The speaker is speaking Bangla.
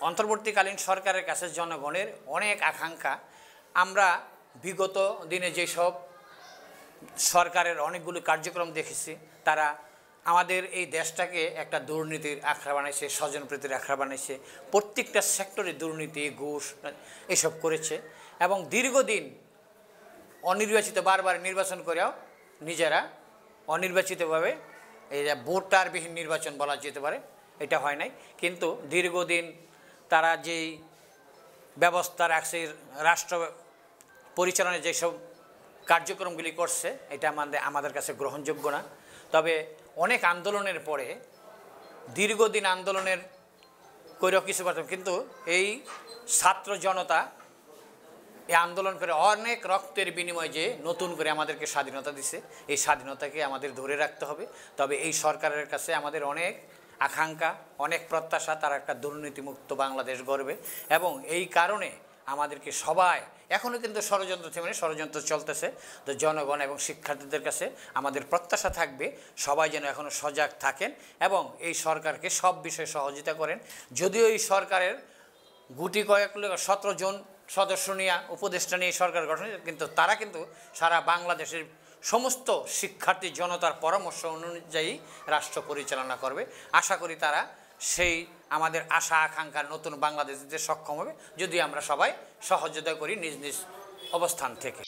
অন্তর্বর্তীকালীন সরকারের কাছে জনগণের অনেক আকাঙ্ক্ষা। আমরা বিগত দিনে যেসব সরকারের অনেকগুলো কার্যক্রম দেখেছি, তারা আমাদের এই দেশটাকে একটা দুর্নীতির আখড়া বানাইছে, স্বজনপ্রীতির আখড়া বানাইছে, প্রত্যেকটা সেক্টরে দুর্নীতি, ঘুষ এসব করেছে এবং দীর্ঘদিন অনির্বাচিত বারবার নির্বাচন করেও নিজেরা অনির্বাচিতভাবে এই যে ভোটারবিহীন নির্বাচন বলা যেতে পারে, এটা হয় নাই। কিন্তু দীর্ঘদিন তারা যেই ব্যবস্থা রাখছে, রাষ্ট্র পরিচালনায় যেসব কার্যক্রমগুলি করছে, এটা আমাদের কাছে গ্রহণযোগ্য না। তবে অনেক আন্দোলনের পরে, দীর্ঘদিন আন্দোলনের করেও কিছু পারতাম, কিন্তু এই ছাত্র জনতা এই আন্দোলন করে অনেক রক্তের বিনিময়ে যে নতুন করে আমাদেরকে স্বাধীনতা দিছে, এই স্বাধীনতাকে আমাদের ধরে রাখতে হবে। তবে এই সরকারের কাছে আমাদের অনেক আকাঙ্ক্ষা, অনেক প্রত্যাশা, তারা একটা দুর্নীতিমুক্ত বাংলাদেশ গড়বে এবং এই কারণে আমাদেরকে সবাই, এখনও কিন্তু ষড়যন্ত্র থেমে ষড়যন্ত্র চলতেছে, তো জনগণ এবং শিক্ষার্থীদের কাছে আমাদের প্রত্যাশা থাকবে সবাই যেন এখনও সজাগ থাকেন এবং এই সরকারকে সব বিষয়ে সহযোগিতা করেন। যদিও এই সরকারের গুটি কয়েক 17 জন সদস্য নিয়ে, উপদেষ্টা নিয়ে সরকার গঠন, কিন্তু তারা কিন্তু সারা বাংলাদেশের সমস্ত শিক্ষার্থী জনতার পরামর্শ অনুযায়ী রাষ্ট্র পরিচালনা করবে। আশা করি তারা সেই আমাদের আশা আকাঙ্ক্ষার নতুন বাংলাদেশ দিতে সক্ষম হবে, যদি আমরা সবাই সহযোগিতা করি নিজ নিজ অবস্থান থেকে।